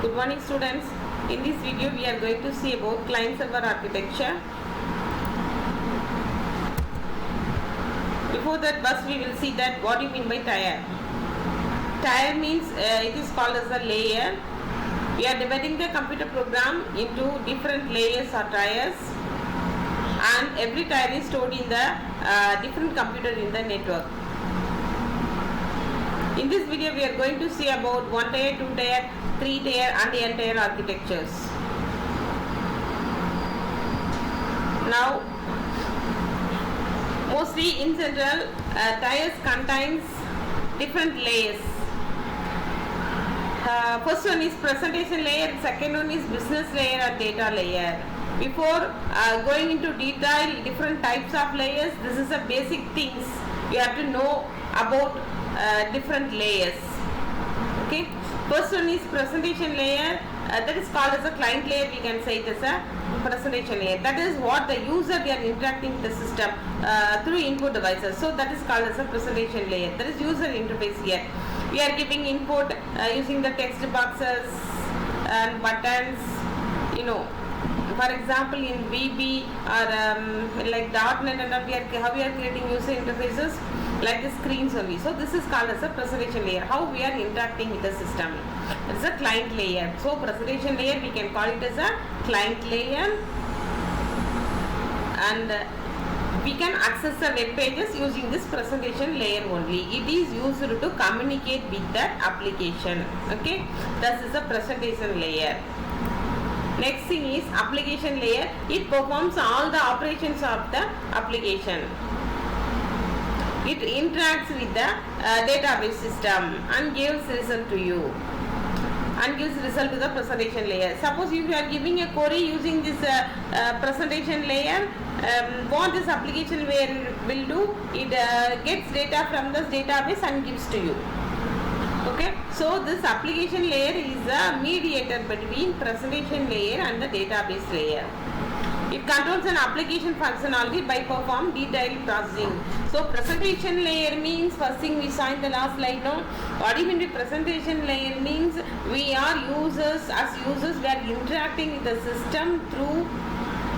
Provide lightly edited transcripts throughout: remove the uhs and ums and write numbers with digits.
Good morning students. In this video we are going to see about client server architecture. Before that first we will see that what do you mean by tier. Tier means it is called as a layer. We are dividing the computer program into different layers or tiers, and every tier is stored in the different computer in the network. In this video we are going to see about 1 tier, 2 tier, 3 tier and n tier architectures. Now mostly in general tiers contains different layers. First one is presentation layer, second one is business layer or data layer. Before going into detail different types of layers, this is the basic things you have to know about different layers. Okay, first one is presentation layer, that is called as a client layer. We can say it as a presentation layer. That is what the user they are interacting with the system through input devices. So that is called as a presentation layer. That is user interface here. We are giving input using the text boxes and buttons. For example, in VB or like .NET and all, how we are creating user interfaces like the screens only. So this is called as a presentation layer. How we are interacting with the system. It is a client layer. So presentation layer we can call it as a client layer, and we can access the web pages using this presentation layer only. It is used to communicate with the application. Okay, this is a presentation layer. Next thing is application layer. It performs all the operations of the application. It interacts with the database system and gives result to you, and gives result to the presentation layer. Suppose if you are giving a query using this presentation layer, what this application layer will do, it gets data from this database and gives to you. Okay, so this application layer is a mediator between presentation layer and the database layer. It controls an application functionality by perform detailed processing. So presentation layer means, first thing we saw in the last slide now, what do you mean by presentation layer means we are users, as users we are interacting with the system through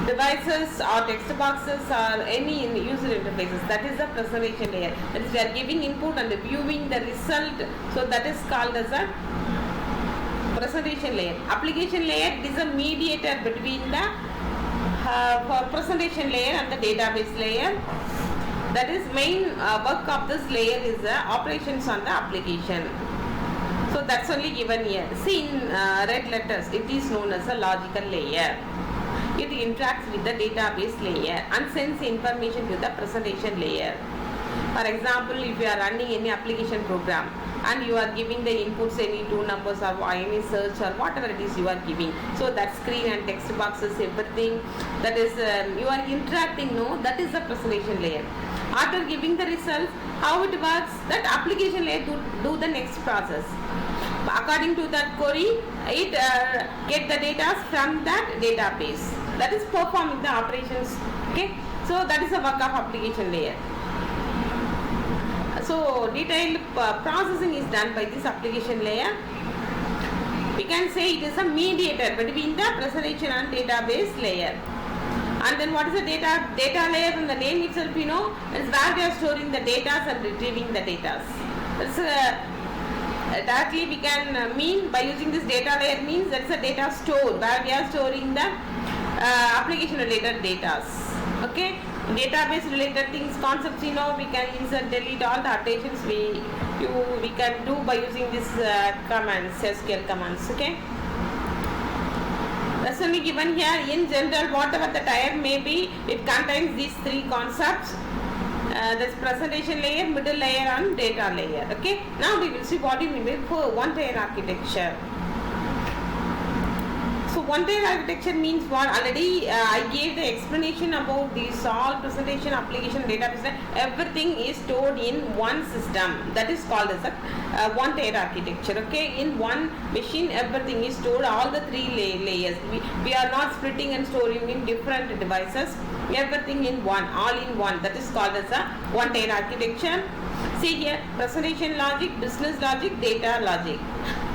devices or text boxes or any user interfaces. That is the presentation layer. That is, we are giving input and viewing the result. So that is called as a presentation layer. Application layer is a mediator between the for presentation layer and the database layer. That is main work of this layer is the operations on the application. So that's only given here. See in red letters, it is known as a logical layer. It interacts with the database layer and sends information to the presentation layer. For example, if you are running any application program and you are giving the inputs, any two numbers or any search or whatever it is you are giving, so that screen and text boxes, everything that is you are interacting, no, that is the presentation layer. After giving the results, how it works, that application layer do the next process. According to that query, it get the data from that database. That is performing the operations. Okay, so that is the work of application layer. So detailed processing is done by this application layer. We can say it is a mediator between the presentation and database layer. And then what is the data layer? From the name itself, you know, it's where we are storing the data and retrieving the data. That's directly we can mean by using this data layer means that's a data store where we are storing the application related data. Okay, database related things, concepts, you know, we can insert, delete, all the annotations we can do by using this commands, SQL commands. Okay, that's only given here. In general, whatever the tier may be, it contains these three concepts. That's presentation layer, middle layer and data layer. Okay, now we will see what you mean by 1 tier architecture. So 1 tier architecture means what? Already I gave the explanation about this all presentation, application, database. Everything is stored in one system. That is called as a 1 tier architecture. Okay, in one machine everything is stored, all the three layers. We are not splitting and storing in different devices. Everything in one, all in one. That is called as a 1 tier architecture. See here, presentation logic, business logic, data logic.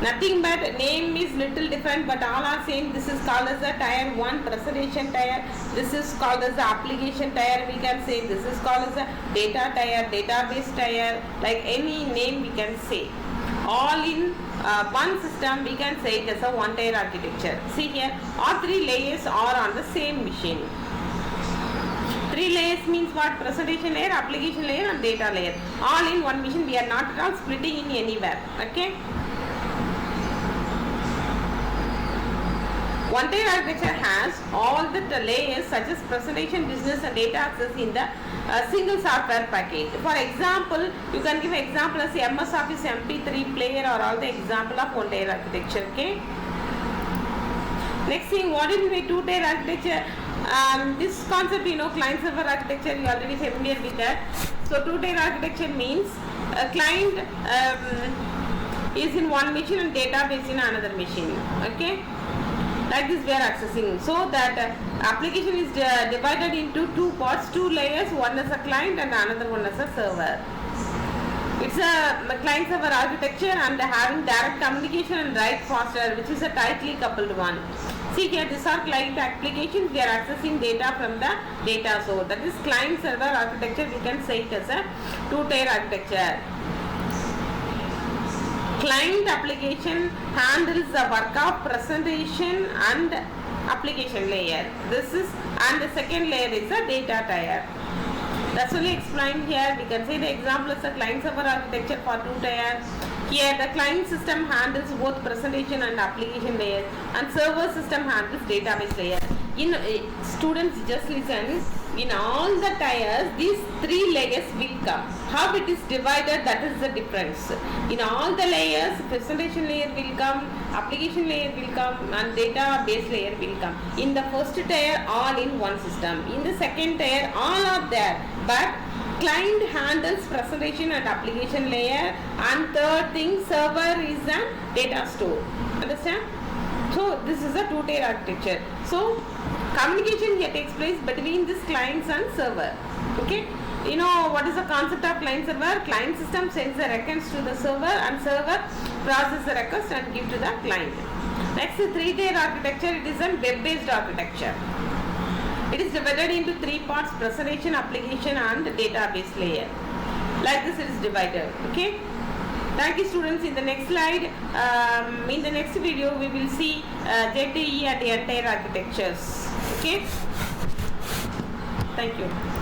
Nothing but name is little different, but all are same. This is called as a tier 1 presentation tier. This is called as the application tier. We can say this is called as a data tier, database tier. Like any name we can say. All in one system, we can say it as a one tier architecture. See here, all 3 layers are on the same machine. 3 layers means what? Presentation layer, application layer and data layer. All in one machine. We are not at all splitting in anywhere. Okay. One tier architecture has all the layers such as presentation, business and data access in the single software package. For example, you can give example as MS Office MP3 player or all the example of one tier architecture. Okay. Next thing, what is the 2 tier architecture? This concept, client server architecture, you are already familiar with that. So 2 tier architecture means a client is in one machine and database in another machine. Okay. Like this we are accessing. So that application is divided into 2 parts, 2 layers. One is a client and another one is a server. It's a client server architecture and having direct communication and write faster, which is a tightly coupled one. See here, these are client applications. We are accessing data from the data source. That is client server architecture. We can say it as a 2 tier architecture. Client application handles the work of presentation and application layer. This is, and the second layer is the data tier. That's only explained here. We can say the example is the client server architecture for 2 tier. Here the client system handles both presentation and application layers, and server system handles database layer. Students, just listen. In all the tiers, these 3 layers will come. How it is divided, that is the difference. In all the layers, presentation layer will come, application layer will come, and database layer will come. In the first tier, all in one system. In the second tier, all are there, but client handles presentation and application layer, and third thing, server is a data store. Understand? So this is a 2 tier architecture. So communication here takes place between these clients and server. Okay. What is the concept of client server? Client system sends the request to the server, and server processes the request and give to the client. Next, 3 tier architecture. It is a web based architecture. It is divided into 3 parts: presentation, application and database layer. Like this it is divided. Okay. Thank you, students. In the next slide, in the next video, we will see JTE and the entire architectures. Okay. Thank you.